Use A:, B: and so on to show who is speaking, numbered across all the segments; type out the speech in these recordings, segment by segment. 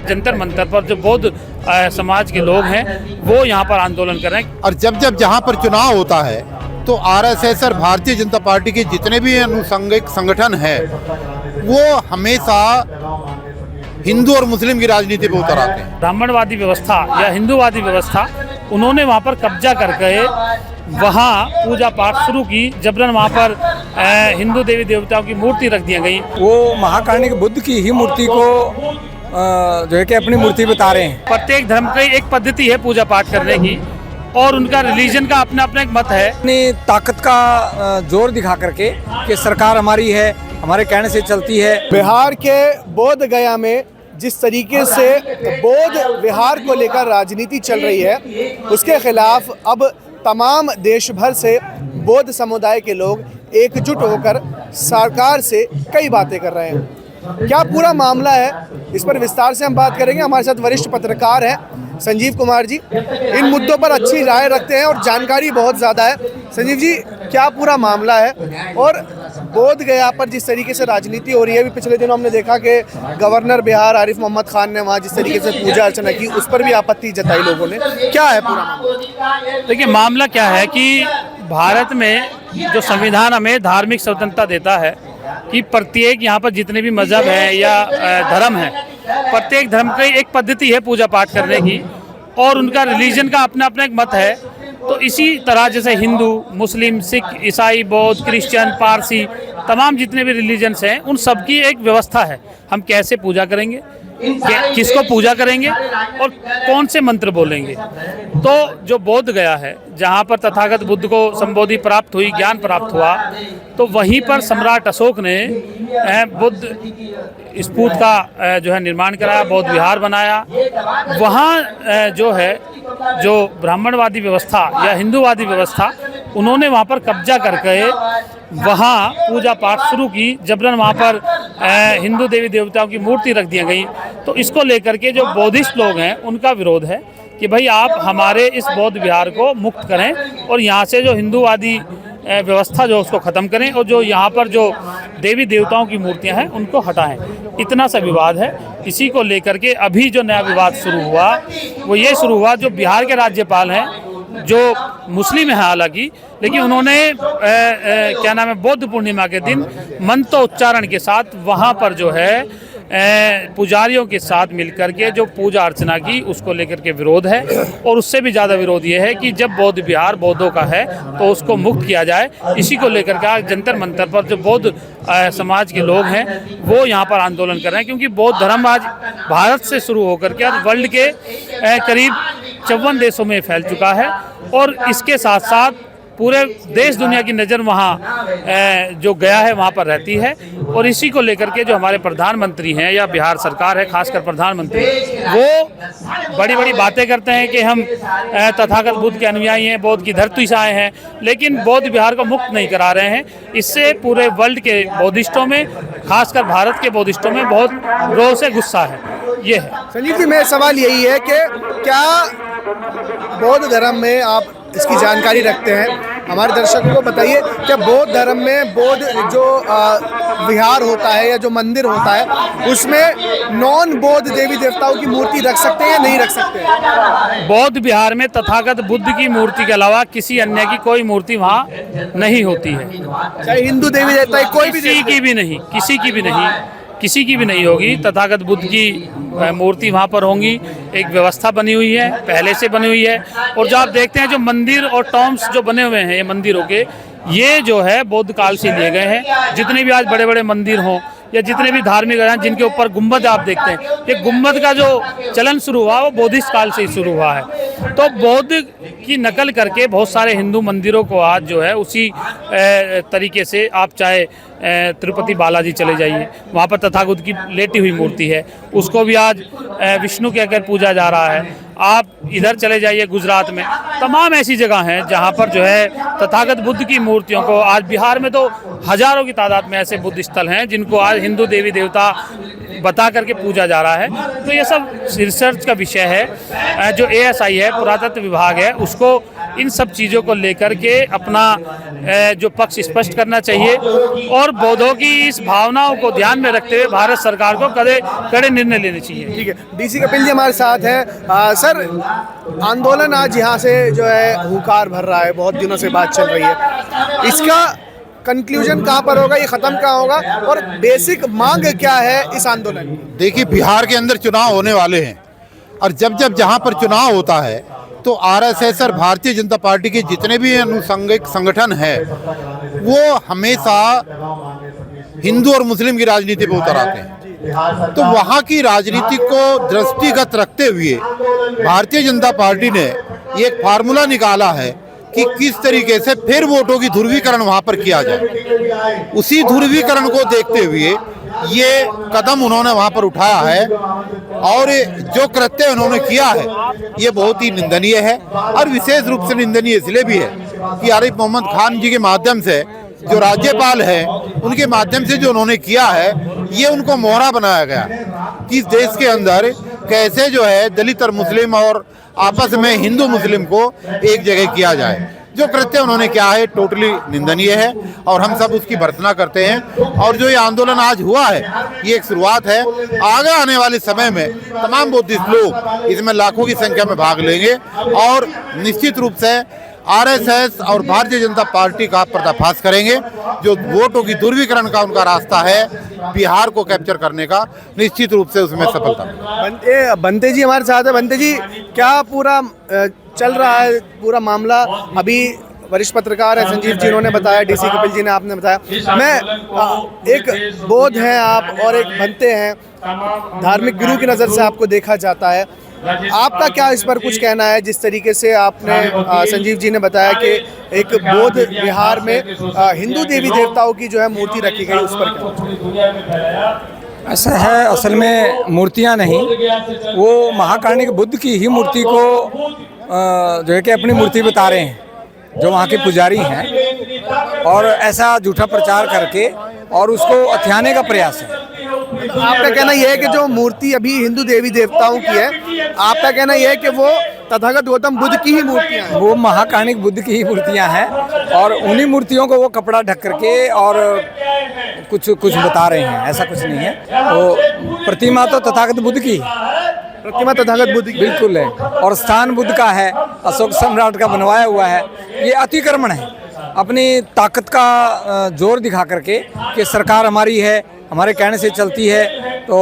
A: जंतर मंतर पर जो बौद्ध समाज के लोग हैं वो यहाँ पर आंदोलन कर रहे हैं।
B: और जब जब जहाँ पर चुनाव होता है तो आरएसएस और भारतीय जनता पार्टी के जितने भी अनुषंगिक संगठन है वो हमेशा हिंदू और मुस्लिम की राजनीति पे उतर आते हैं।
A: ब्राह्मणवादी व्यवस्था या हिंदूवादी व्यवस्था, उन्होंने वहाँ पर कब्जा करके वहाँ पूजा पाठ शुरू की। जबरन वहाँ पर हिंदू देवी देवताओं की मूर्ति रख दी गई।
C: वो महाकार्णिक बुद्ध की ही मूर्ति को जो है कि अपनी मूर्ति बता रहे हैं।
A: प्रत्येक धर्म की एक पद्धति है पूजा पाठ करने की और उनका रिलीजन का अपना अपना एक मत है।
C: अपनी ताकत का जोर दिखा करके कि सरकार हमारी है, हमारे कहने से चलती है।
D: बिहार के बोध गया में जिस तरीके से बौद्ध विहार को लेकर राजनीति चल रही है उसके खिलाफ अब तमाम देश भर से बौद्ध समुदाय के लोग एकजुट होकर सरकार से कई बातें कर रहे हैं। क्या पूरा मामला है, इस पर विस्तार से हम बात करेंगे। हमारे साथ वरिष्ठ पत्रकार हैं संजीव कुमार जी, इन मुद्दों पर अच्छी राय रखते हैं और जानकारी बहुत ज़्यादा है। संजीव जी, क्या पूरा मामला है और बोध गया पर जिस तरीके से राजनीति हो रही है, अभी पिछले दिनों हमने देखा कि गवर्नर बिहार आरिफ मोहम्मद खान ने वहाँ जिस तरीके से पूजा अर्चना की, उस पर भी आपत्ति जताई लोगों ने। क्या है पूरा मामला?
A: देखिए, मामला क्या है कि भारत में जो संविधान हमें धार्मिक स्वतंत्रता देता है कि प्रत्येक यहाँ पर जितने भी मजहब हैं या धर्म है, प्रत्येक धर्म की एक पद्धति है पूजा पाठ करने की और उनका रिलीजन का अपना अपना एक मत है। तो इसी तरह जैसे हिंदू, मुस्लिम, सिख, ईसाई, बौद्ध, क्रिश्चियन, पारसी, तमाम जितने भी रिलीजन्स हैं उन सब की एक व्यवस्था है। हम कैसे पूजा करेंगे, किसको पूजा करेंगे और कौन से मंत्र बोलेंगे। तो जो बोध गया है, जहाँ पर तथागत बुद्ध को संबोधि प्राप्त हुई, ज्ञान प्राप्त हुआ, तो वहीं पर सम्राट अशोक ने बुद्ध स्तूप का जो है निर्माण कराया, बौद्ध विहार बनाया। वहाँ जो है जो ब्राह्मणवादी व्यवस्था या हिंदूवादी व्यवस्था, उन्होंने वहाँ पर कब्जा करके वहाँ पूजा पाठ शुरू की। जबरन वहाँ पर हिंदू देवी देवताओं की मूर्ति रख दी गई। तो इसको लेकर के जो बौद्धिस्ट लोग हैं उनका विरोध है कि भाई आप हमारे इस बौद्ध विहार को मुक्त करें और यहाँ से जो हिंदूवादी व्यवस्था जो उसको ख़त्म करें और जो यहाँ पर जो देवी देवताओं की मूर्तियाँ हैं उनको हटाएं। इतना सा विवाद है। इसी को लेकर के अभी जो नया विवाद शुरू हुआ वो ये शुरू हुआ, जो बिहार के राज्यपाल हैं जो मुस्लिम है हालांकि, लेकिन उन्होंने क्या नाम है, बौद्ध पूर्णिमा के दिन मंत्रोच्चारण के साथ वहाँ पर जो है पुजारियों के साथ मिलकर के जो पूजा अर्चना की, उसको लेकर के विरोध है। और उससे भी ज़्यादा विरोध ये है कि जब बौद्ध विहार बौद्धों का है तो उसको मुक्त किया जाए। इसी को लेकर के आज जंतर मंतर पर जो बौद्ध समाज के लोग हैं वो यहाँ पर आंदोलन कर रहे हैं, क्योंकि बौद्ध धर्म आज भारत से शुरू होकर के आज वर्ल्ड के करीब 54 देशों में फैल चुका है और इसके साथ साथ पूरे देश दुनिया की नज़र वहाँ जो गया है वहाँ पर रहती है। और इसी को लेकर के जो हमारे प्रधानमंत्री हैं या बिहार सरकार है, खासकर प्रधानमंत्री, वो बड़ी बड़ी बातें करते हैं कि हम तथागत बुद्ध के अनुयायी हैं, बौद्ध की धरती से आए हैं, लेकिन बौद्ध विहार को मुक्त नहीं करा रहे हैं। इससे पूरे वर्ल्ड के बौद्धिस्टों में, खासकर भारत के बौद्धिस्टों में बहुत रोह से गुस्सा है। ये है
D: संजीव जी, मेरा सवाल यही है कि क्या बौद्ध धर्म में, आप इसकी जानकारी रखते हैं, हमारे दर्शकों को बताइए, क्या बौद्ध धर्म में बौद्ध जो विहार होता है या जो मंदिर होता है उसमें नॉन बौद्ध देवी देवताओं की मूर्ति रख सकते हैं या नहीं रख सकते हैं?
A: बौद्ध विहार में तथागत बुद्ध की मूर्ति के अलावा किसी अन्य की कोई मूर्ति वहाँ नहीं होती है।
D: चाहे हिंदू देवी देवता कोई भी,
A: किसी की भी नहीं, किसी की भी नहीं होगी। तथागत बुद्ध की मूर्ति वहाँ पर होंगी। एक व्यवस्था बनी हुई है, पहले से बनी हुई है। और जो आप देखते हैं जो मंदिर और टॉम्स जो बने हुए हैं ये मंदिरों के, ये जो है बौद्ध काल से लिए गए हैं। जितने भी आज बड़े बड़े मंदिर हों या जितने भी धार्मिक हैं जिनके ऊपर गुम्बद आप देखते हैं, ये गुम्बद का जो चलन शुरू हुआ वो बौद्धिस्ट काल से ही शुरू हुआ है। तो बौद्ध की नकल करके बहुत सारे हिंदू मंदिरों को आज जो है उसी तरीके से, आप चाहे तिरुपति बालाजी चले जाइए, वहाँ पर तथागत की लेटी हुई मूर्ति है, उसको भी आज विष्णु के कहकर पूजा जा रहा है। आप इधर चले जाइए गुजरात में, तमाम ऐसी जगह हैं जहाँ पर जो है तथागत बुद्ध की मूर्तियों को, आज बिहार में तो हजारों की तादाद में ऐसे बुद्ध स्थल हैं जिनको आज हिंदू देवी देवता बता करके पूजा जा रहा है। तो ये सब रिसर्च का विषय है। जो ASI है, पुरातत्व विभाग है, उसको इन सब चीज़ों को लेकर के अपना जो पक्ष स्पष्ट करना चाहिए और बौद्धों की इस भावनाओं को ध्यान में रखते हुए भारत सरकार को कड़े निर्णय लेने चाहिए।
D: ठीक है, डीसी कपिल जी हमारे साथ हैं। सर, आंदोलन आज यहाँ से जो है हुंकार भर रहा है, बहुत दिनों से बात चल रही है, इसका कंक्लूजन कहाँ पर होगा, ये खत्म कहाँ होगा और बेसिक मांग क्या है इस आंदोलन की?
B: देखिए, बिहार के अंदर चुनाव होने वाले हैं और जब जहाँ पर चुनाव होता है तो आरएसएस और भारतीय जनता पार्टी के जितने भी अनुषंगिक संगठन हैं वो हमेशा हिंदू और मुस्लिम की राजनीति पे उतर आते हैं। तो वहाँ की राजनीति को दृष्टिगत रखते हुए भारतीय जनता पार्टी ने ये एक फार्मूला निकाला है कि किस तरीके से फिर वोटों की ध्रुवीकरण वहाँ पर किया जाए। उसी ध्रुवीकरण को देखते हुए ये कदम उन्होंने वहाँ पर उठाया है और जो कृत्य उन्होंने किया है ये बहुत ही निंदनीय है और विशेष रूप से निंदनीय इसलिए भी है कि आरिफ मोहम्मद खान जी के माध्यम से जो राज्यपाल है उनके माध्यम से जो उन्होंने किया है ये उनको मोहरा बनाया गया कि इस देश के अंदर कैसे जो है दलित और मुस्लिम और आपस में हिंदू मुस्लिम को एक जगह किया जाए। जो कृत्य उन्होंने किया है टोटली निंदनीय है और हम सब उसकी भर्त्सना करते हैं और जो ये आंदोलन आज हुआ है ये एक शुरुआत है। आगे आने वाले समय में तमाम बुद्धिस्ट लोग इसमें लाखों की संख्या में भाग लेंगे और निश्चित रूप से आरएसएस और भारतीय जनता पार्टी का पर्दाफाश करेंगे। जो वोटों की ध्रुवीकरण का उनका रास्ता है बिहार को कैप्चर करने का, निश्चित रूप से उसमें सफलता।
D: बंते जी हमारे साथ है। बंते जी, क्या पूरा चल रहा है पूरा मामला? अभी वरिष्ठ पत्रकार है संजीव जी, उन्होंने बताया, डीसी कपिल जी ने आपने बताया, मैं एक बौद्ध हैं आप और एक बंते हैं, धार्मिक गुरु की नज़र से आपको देखा जाता है, आपका क्या इस पर कुछ कहना है? जिस तरीके से आपने संजीव जी ने बताया कि एक बौद्ध विहार में हिंदू देवी देवताओं की जो है मूर्ति रखी गई, उस पर क्या?
C: ऐसा है, असल में मूर्तियां नहीं, वो महाकार्णिक बुद्ध की ही मूर्ति को जो है कि अपनी मूर्ति बता रहे हैं जो वहाँ के पुजारी हैं और ऐसा झूठा प्रचार करके और उसको हथियाने का प्रयास है।
D: आपका कहना यह है कि जो मूर्ति अभी हिंदू देवी देवताओं की है, आपका कहना यह है कि वो तथागत गौतम बुद्ध की ही मूर्तियां हैं? वो
C: महाकार्णिक बुद्ध की ही मूर्तियां हैं और उन्हीं मूर्तियों को वो कपड़ा ढक करके और कुछ बता रहे हैं, ऐसा कुछ नहीं है। वो प्रतिमा तो तथागत बुद्ध की,
D: प्रतिमा तथागत बुद्ध की
C: बिल्कुल है और स्थान बुद्ध का है, अशोक सम्राट का बनवाया हुआ है। ये अतिक्रमण है, अपनी ताकत का जोर दिखा करके कि सरकार हमारी है, हमारे कहने से चलती है, तो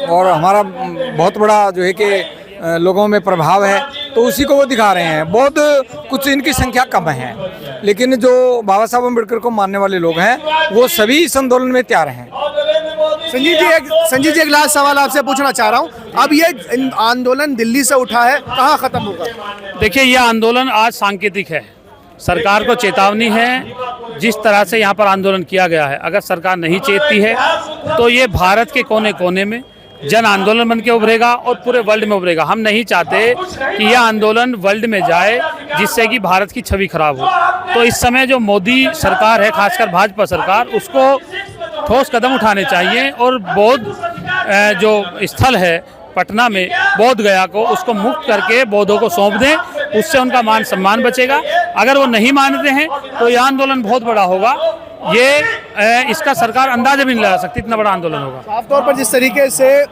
C: और हमारा बहुत बड़ा जो है कि लोगों में प्रभाव है, तो उसी को वो दिखा रहे हैं। बहुत कुछ इनकी संख्या कम है, लेकिन जो बाबा साहब अम्बेडकर को मानने वाले लोग हैं वो सभी इस आंदोलन में तैयार हैं।
D: संजीव जी एक लास्ट सवाल आपसे पूछना चाह रहा हूँ, अब ये आंदोलन दिल्ली से उठा है, कहाँ खत्म होगा?
A: देखिए, यह आंदोलन आज सांकेतिक है, सरकार को चेतावनी है। जिस तरह से यहाँ पर आंदोलन किया गया है, अगर सरकार नहीं चेतती है तो ये भारत के कोने कोने में जन आंदोलन बन के उभरेगा और पूरे वर्ल्ड में उभरेगा। हम नहीं चाहते कि यह आंदोलन वर्ल्ड में जाए जिससे कि भारत की छवि खराब हो। तो इस समय जो मोदी सरकार है, खासकर भाजपा सरकार, उसको ठोस कदम उठाने चाहिए और बौद्ध जो स्थल है पटना में, बोध गया को, उसको मुक्त करके बौद्धों को सौंप दें, उससे उनका मान सम्मान बचेगा। अगर वो नहीं मानते हैं तो यह आंदोलन बहुत बड़ा होगा, ये इसका सरकार अंदाजा भी नहीं लगा सकती, इतना बड़ा आंदोलन होगा।
D: साफ तौर पर जिस तरीके से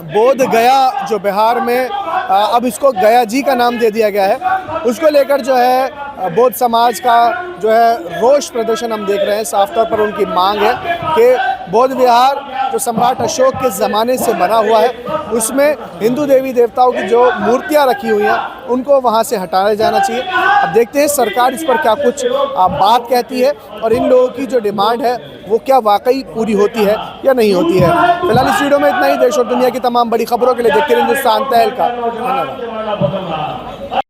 D: बोध गया जो बिहार में अब इसको गया जी का नाम दे दिया गया है, उसको लेकर जो है बौद्ध समाज का जो है रोष प्रदर्शन हम देख रहे हैं। साफ तौर पर उनकी मांग है कि बौद्ध विहार जो सम्राट अशोक के ज़माने से बना हुआ है, उसमें हिंदू देवी देवताओं की जो मूर्तियां रखी हुई हैं उनको वहां से हटाया जाना चाहिए। अब देखते हैं सरकार इस पर क्या कुछ बात कहती है और इन लोगों की जो डिमांड है वो क्या वाकई पूरी होती है या नहीं होती है। फिलहाल इस वीडियो में इतना ही। देश और दुनिया की तमाम बड़ी खबरों के लिए देखते रहिए हिंदुस्तान तहलका। धन्यवाद।